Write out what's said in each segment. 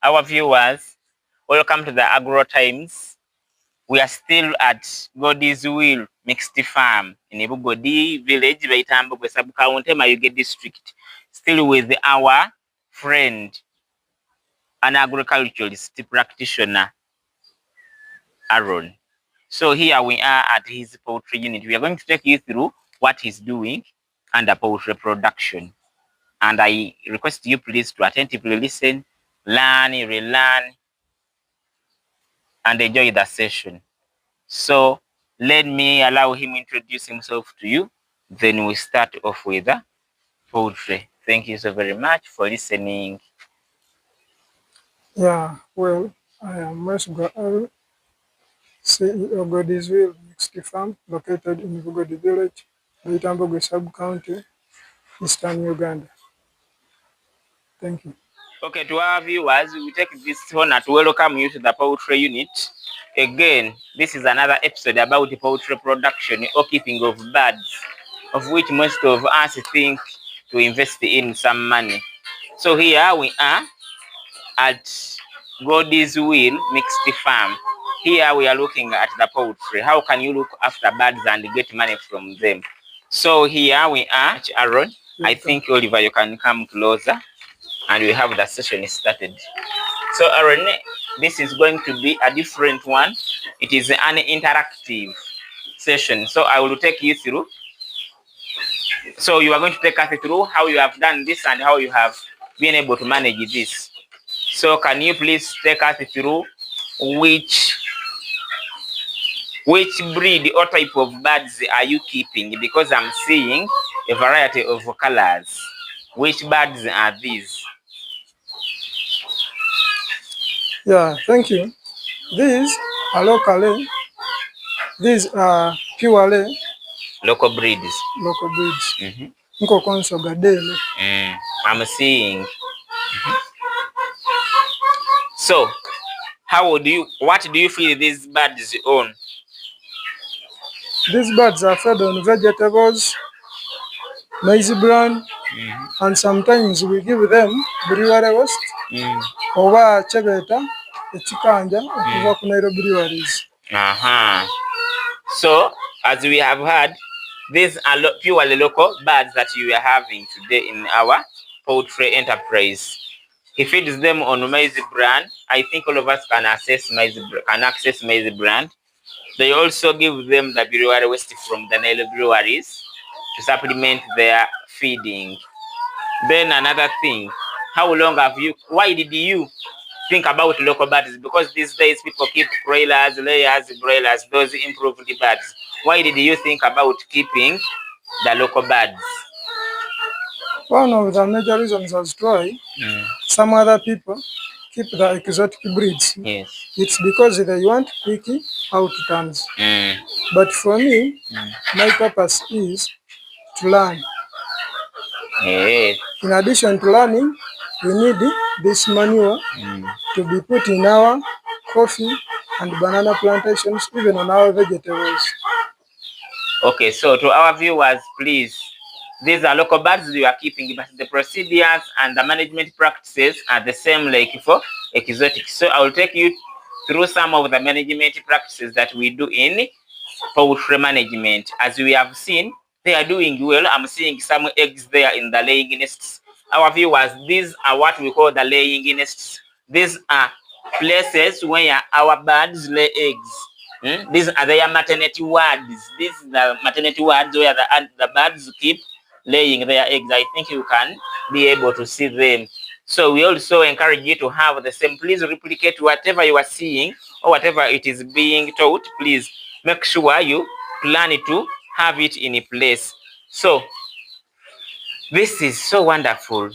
Our viewers, welcome to the Agro Times. We are still at God's Will Mixed Farm in Ibugodi village, Baitambogwe sub-county, Mayuge district. Still with our friend, an agriculturalist practitioner, Aaron. So here we are at his poultry unit. We are going to take you through what he's doing under poultry production. And I request you please to attentively listen, learn, relearn, and enjoy the session. So let me allow him introduce himself to you. Then we start off with the poultry. Thank you so very much for listening. Yeah, well, I am Mesgwa Al, CEO of God's Will Mixed Farm, located in Bugodi Village, Baitambogwe Sub-County, Eastern Uganda. Thank you. Okay, to our viewers, we take this honor to welcome you to the poultry unit. Again, this is another episode about poultry production or keeping of birds, of which most of us think to invest in some money. So here we are at God's Will Mixed Farm. Here we are looking at the poultry. How can you look after birds and get money from them? So here we are, Aaron. I think, Oliver, you can come closer. And we have the session started. So Aaron, this is going to be a different one. It is an interactive session. So I will take you through. So you are going to take us through how you have done this and how you have been able to manage this. So can you please take us through which breed or type of birds are you keeping? Because I'm seeing a variety of colors. Which birds are these? Yeah, thank you. These are locally, these are purely Local breeds. Local breeds. Nkokonso gadele. I'm seeing. So, what do you feel these birds on? These birds are fed on vegetables, maize bran, and sometimes we give them brewery waste, oba chebeta, echikanja, okuva ku Nairobi breweries. So, as we have heard, these are purely local birds that you are having today in our poultry enterprise. He feeds them on maize bran. I think all of us can access maize bran. They also give them the brewery waste from the Nile breweries to supplement their feeding. Then another thing, why did you think about local birds? Because these days people keep broilers, layers, broilers, those improved birds. Why did you think about keeping the local birds? One of the major reasons is why some other people keep the exotic breeds. Yes. It's because they want quick outcomes. But for me, my purpose is to learn. Yes. In addition to learning, we need this manure to be put in our coffee and banana plantations, even on our vegetables. Okay, so to our viewers, please, these are local birds you are keeping, but the procedures and the management practices are the same like for exotic. So I will take you through some of the management practices that we do in poultry management. As we have seen, they are doing well. I'm seeing some eggs there in the laying nests. Our viewers, these are what we call the laying nests. These are places where our birds lay eggs. These are their maternity wards. These are the maternity wards where the birds keep laying their eggs. I think you can be able to see them. So we also encourage you to have the same. Please replicate whatever you are seeing or whatever it is being taught. Please make sure you plan to have it in a place. So this is so wonderful.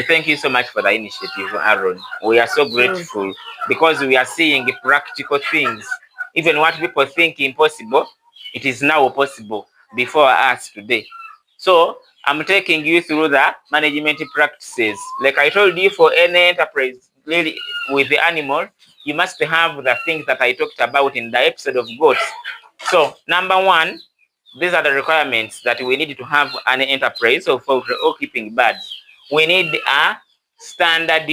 Thank you so much for the initiative, Aaron. We are so grateful because we are seeing practical things. Even what people think impossible, it is now possible before us today. So I'm taking you through the management practices. Like I told you, for any enterprise really with the animal, you must have the things that I talked about in the episode of goats. So number one, these are the requirements that we need to have an enterprise of poultry or keeping birds. We need a standard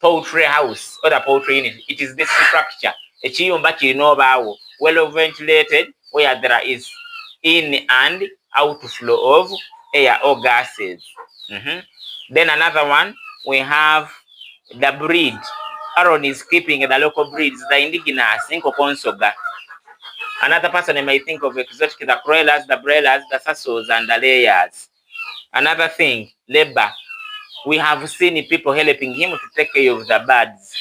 poultry house or the poultry unit. It is this structure. Ekiyumba kirina obaawo well ventilated where there is in and outflow of air or gases. Then another one, we have the breed. Aaron is keeping the local breeds, the indigenous, Inkoponsoga. Another person may think of exotic, the broilers, the broilers, the sassos, and the layers. Another thing, labor. We have seen people helping him to take care of the birds.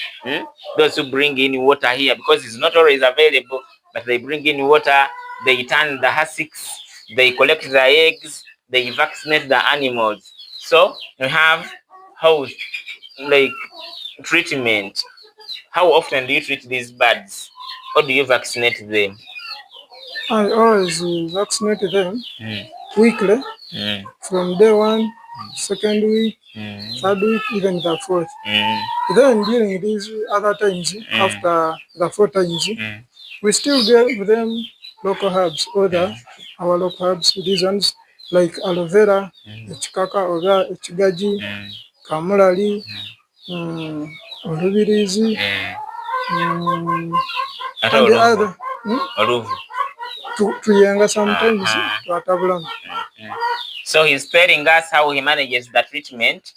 Those who bring in water here, because it's not always available, but they bring in water, they turn the hussicks, they collect the eggs, they vaccinate the animals. So we have house like treatment. How often do you treat these birds? Or do you vaccinate them? I always vaccinate them weekly, from day 1, second week, third week, even the fourth. Then during these other times, after the 4 times, we still give them local herbs, our local herbs, these ones like aloe vera, echikaka oba echigaji, kamulali, olubirizi, and the other tuyenga sometimes twatabulamu. So he's telling us how he manages the treatment.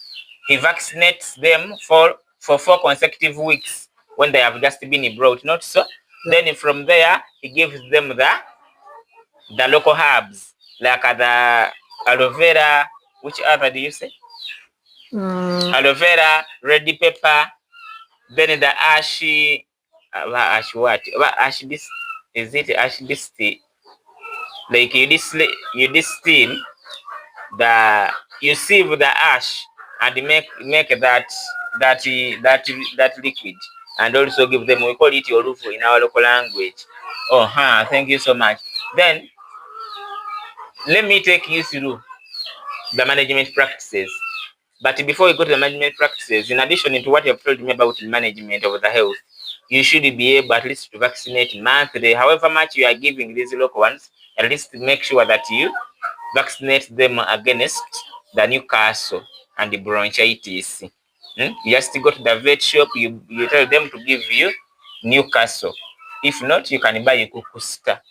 He vaccinates them for 4 consecutive weeks when they have just been brought, not so. Then from there, he gives them the local herbs, like the aloe vera. Which other do you say? Aloe vera, red pepper, then the ash what? Ash this is it? Ash this like you distill you sieve the ash and make that liquid, and also give them, we call it yorufu in our local language. Thank you so much. Then let me take you through the management practices. But before we go to the management practices, in addition to what you have told me about the management of the health, you should be able at least to vaccinate monthly. However much you are giving these local ones, at least make sure that you vaccinate them against the Newcastle and the bronchitis. You just go to the vet shop, you tell them to give you Newcastle. If not, you can buy a Kukusta.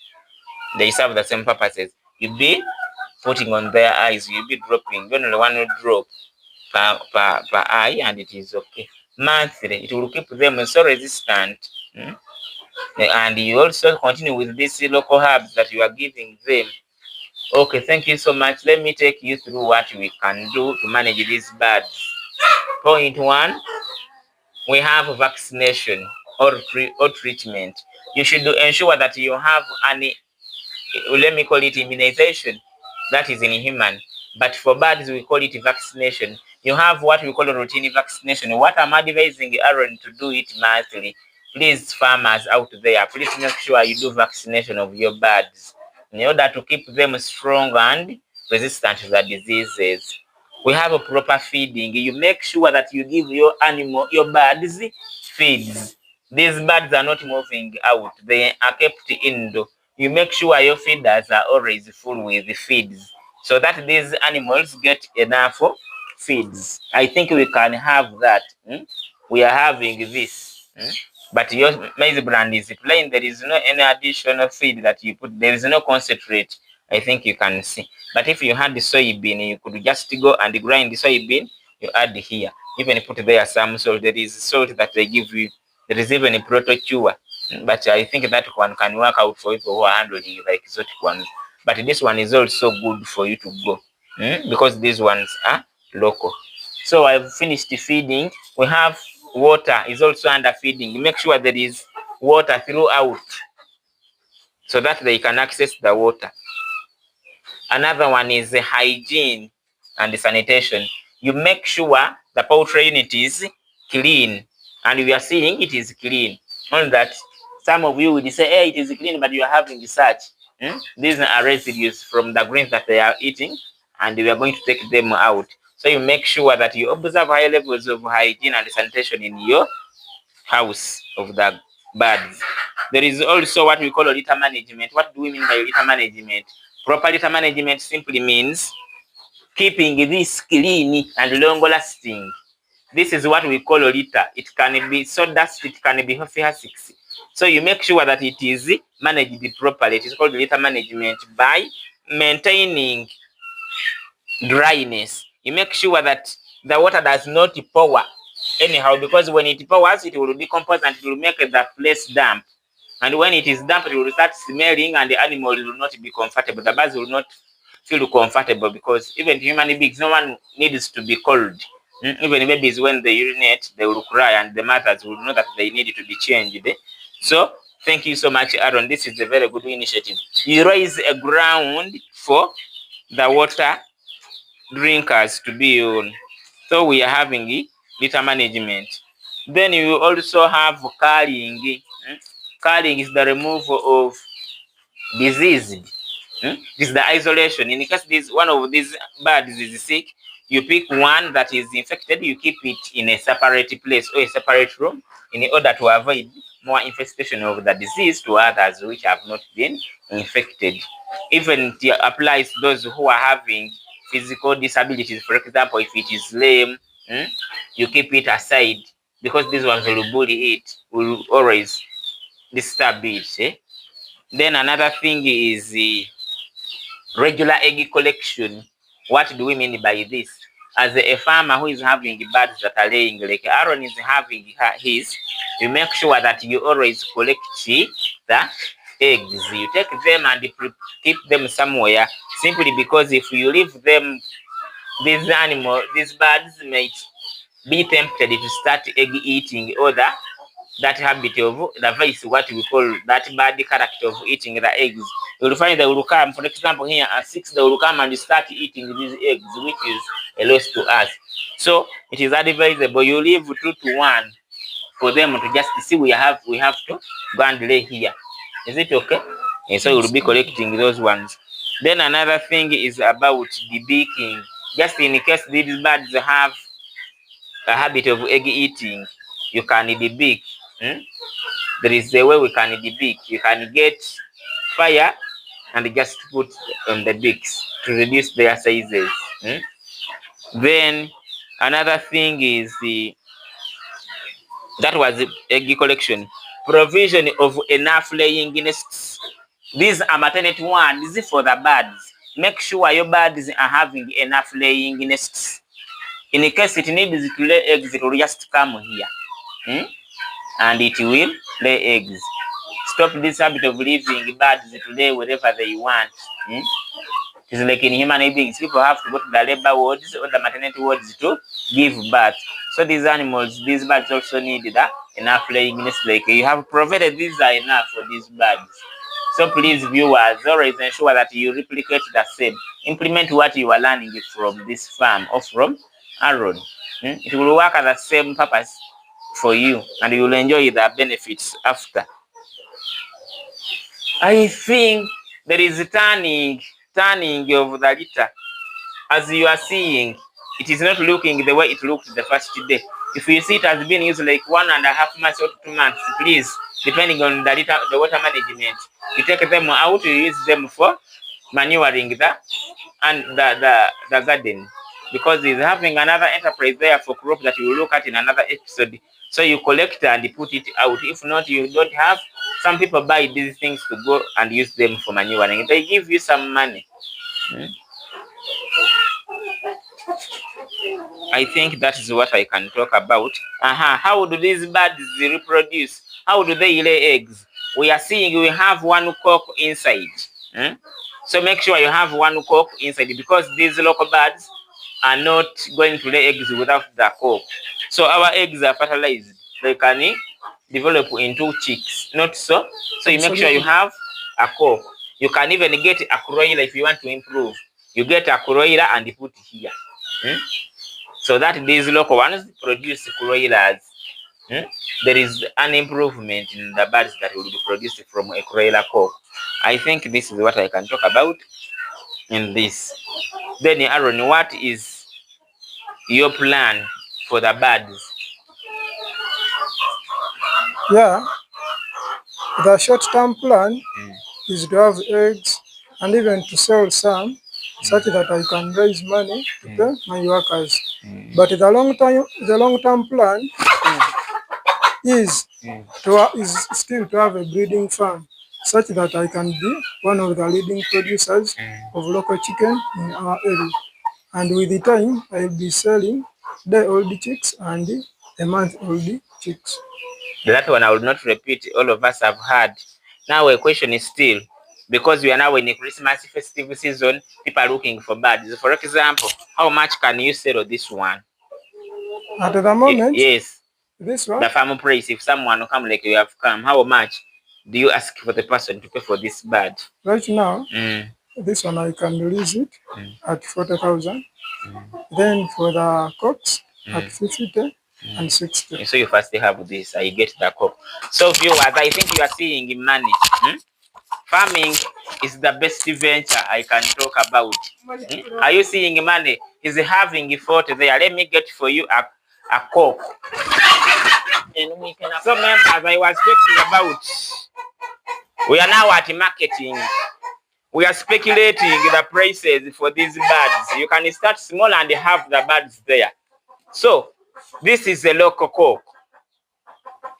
They serve the same purposes. You be putting on their eyes, you be dropping, only one drop per eye, and it is okay. Monthly, it will keep them so resistant. And you also continue with these local herbs that you are giving them. Okay, thank you so much. Let me take you through what we can do to manage these birds. Point 1, we have vaccination or treatment. You should ensure that you have let me call it immunization, that is in human. But for birds, we call it vaccination. You have what we call a routine vaccination. What I'm advising Aaron to do it monthly. Please, farmers out there, please make sure you do vaccination of your birds in order to keep them strong and resistant to the diseases. We have a proper feeding. You make sure that you give your birds feeds. These birds are not moving out. They are kept indoor. You make sure your feeders are always full with feeds so that these animals get enough feeds. I think we can have that. We are having this. But your maize brand is plain. There is no any additional feed that you put. There is no concentrate. I think you can see. But if you had the soybean, you could just go and grind the soybean. You add here. Even put there some salt. There is salt that they give you. There is even a proto-cure. But I think that one can work out for people who are handling the exotic ones. But this one is also good for you to go because these ones are local. So I've finished the feeding. We have water is also under feeding. Make sure there is water throughout so that they can access the water. Another one is the hygiene and the sanitation. You make sure the poultry unit is clean, and we are seeing it is clean. On that, some of you would say, hey, it is clean, but you are having research. These are residues from the grains that they are eating, and we are going to take them out. So you make sure that you observe high levels of hygiene and sanitation in your house of the birds. There is also what we call litter management. What do we mean by litter management? Proper litter management simply means keeping this clean and long lasting. This is what we call litter. It can be sawdust, it can be F6. So you make sure that it is managed properly. It is called litter management by maintaining dryness. You make sure that the water does not pour anyhow, because when it pours, it will decompose and it will make the place damp. And when it is damp, it will start smelling and the animal will not be comfortable. The birds will not feel comfortable, because even human beings, no one needs to be cold. Even babies, when they urinate, they will cry and the mothers will know that they need to be changed. So thank you so much, Aaron. This is a very good initiative. You raise a ground for the water drinkers to be on. So we are having litter management. Then you also have culling. Culling is the removal of disease. This is the isolation. In case this one of these birds is sick, you pick one that is infected, you keep it in a separate place or a separate room in order to avoid more infestation of the disease to others which have not been infected. Even it applies to those who are having physical disabilities. For example, if it is lame, you keep it aside, because these ones will bully it, will always disturb it. Then another thing is the regular egg collection. What do we mean by this? As a farmer who is having birds that are laying, like Aaron is having his, you make sure that you always collect the eggs. You take them and keep them somewhere, simply because if you leave them, these birds might be tempted to start egg eating, or that habit of the vice, what we call that bad character of eating the eggs. You will find they will come, for example, here at 6, they will come and start eating these eggs, which is a loss to us. So it is advisable you leave 2 to 1 for them to just see we have to go and lay here. Is it okay? And so you will be collecting those ones. Then another thing is about debeaking. Just in case these birds have a habit of egg eating, you can debeak. There is a way we can debeak. You can get fire and just put on the beaks to reduce their sizes. Then another thing is that was egg collection. Provision of enough laying nests. These are maternity ones for the birds. Make sure your birds are having enough laying nests. In case it needs to lay eggs, it will just come here. And it will lay eggs. Stop this habit of leaving birds to lay wherever they want. It's like in human beings, people have to go to the labor wards or the maternity wards to give birth. So these animals, these birds also need enough laying nests. Like you have provided these are enough for these birds. So please, viewers, always ensure that you replicate the same. Implement what you are learning from this farm or from Aaron. It will work at the same purpose for you, and you will enjoy the benefits after. I think there is turning of the litter. As you are seeing, it is not looking the way it looked the first day. If you see it has been used like 1.5 months or 2 months, please, depending on the litter, the water management, you take them out, you use them for manuring the garden, because he's having another enterprise there for crop that you will look at in another episode. So you collect and put it out. If not, you don't have. Some people buy these things to go and use them for manuring. They give you some money. I think that is what I can talk about. How do these birds reproduce? How do they lay eggs? We are seeing we have one cock inside. So make sure you have one cock inside, because these local birds are not going to lay eggs without the cock. So our eggs are fertilized. They can develop into chicks, not so. So you make sure you have a cock. You can even get a broiler if you want to improve. You get a broiler and put here. So that these local ones produce broilers. There is an improvement in the birds that will be produced from a broiler cock. I think this is what I can talk about in this. Then Aaron, what is your plan for the birds? Yeah, the short-term plan is to have eggs and even to sell some, such that I can raise money to pay my workers. But the long-term plan is still to have a breeding farm, such that I can be one of the leading producers of local chicken in our area. And with the time, I will be selling day-old chicks and a month-old chicks. That one I will not repeat. All of us have heard. Now a question is still, because we are now in the Christmas festive season, people are looking for birds. For example, how much can you sell this one? At the moment, yes. This one? The farm price, if someone will come like you have come, how much do you ask for the person to pay for this bird? Right now, this one I can release it at 40,000. Then for the cocks at 50 and 60. So you first have this, I get the cock. So viewers, I think you are seeing money. Farming is the best venture I can talk about. Are you seeing money? Is having effort there? Let me get for you a cock. So members, I was talking about, we are now at marketing. We are speculating the prices for these birds. You can start small and have the birds there. So this is a local cock.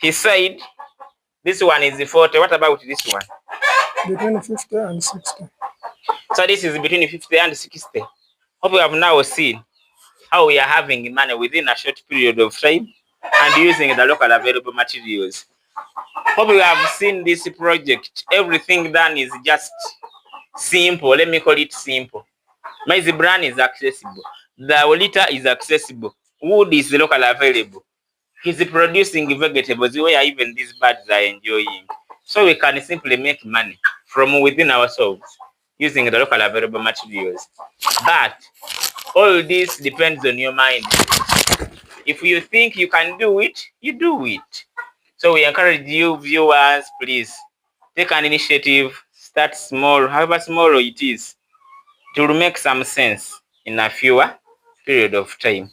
He said this one is 40. What about this one? Between 50 and 60. So this is between 50 and 60. Hope we have now seen how we are having money within a short period of time and using the local available materials. Hope we have seen this project. Everything done is just simple. Let me call it simple. Maize bran is accessible. The litter is accessible. Wood is locally available. He's producing vegetables where even these birds are enjoying. So we can simply make money from within ourselves using the local available materials. But all this depends on your mind. If you think you can do it, you do it. So we encourage you viewers, please take an initiative, start small, however small it is. It will make some sense in a fewer period of time.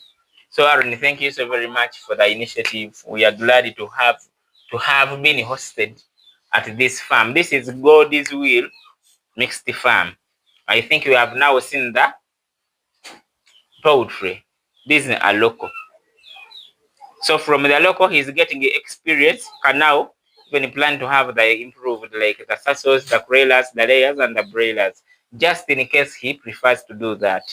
So Aaron, thank you so very much for the initiative. We are glad to have been hosted at this farm. This is God's Will Mixed Farm. I think you have now seen the poultry. This is a local. So from the local, he's getting experience. Can now even plan to have the improved, like the sassos, the crailers, the layers, and the broilers, just in case he prefers to do that.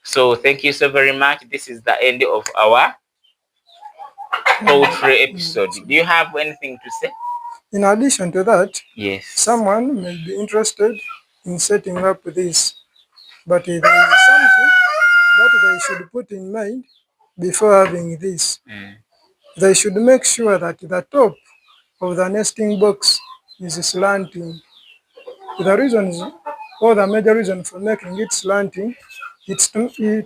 So thank you so very much. This is the end of our poultry episode. Do you have anything to say? In addition to that, yes, someone may be interested in setting up this, but there is something that they should put in mind before having this. They should make sure that the top of the nesting box is slanting. The reasons, or the major reason for making it slanting, it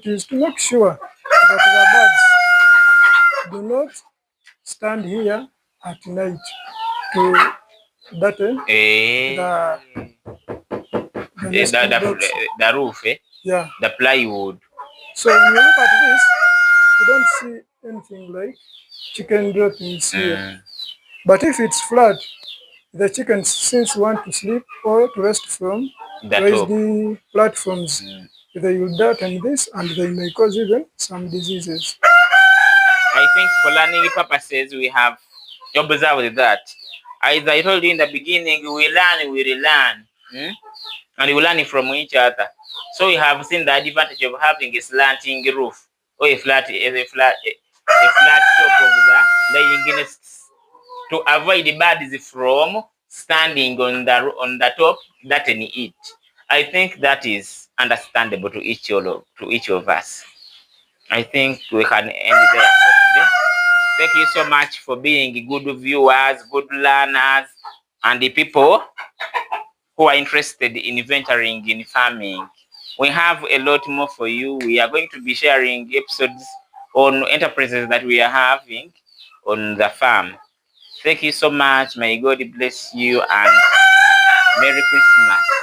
is to make sure that the birds do not stand here at night to darten the roof, yeah, the plywood. So when you look at this, you don't see anything like chicken droppings here. But if it's flat, the chickens, since want to sleep or to rest from raised platforms, they will darten this and they may cause even some diseases. I think for learning purposes, we have observed that. As I told you in the beginning, we learn, we relearn, and we learn from each other. So we have seen the advantage of having a slanting roof or a flat top of the laying nests to avoid the birds from standing on the top, dartening it. I think that is understandable to each of us. I think we can end there for today. Thank you so much for being good viewers, good learners, and the people who are interested in venturing in farming. We have a lot more for you. We are going to be sharing episodes on enterprises that we are having on the farm. Thank you so much. May God bless you and Merry Christmas.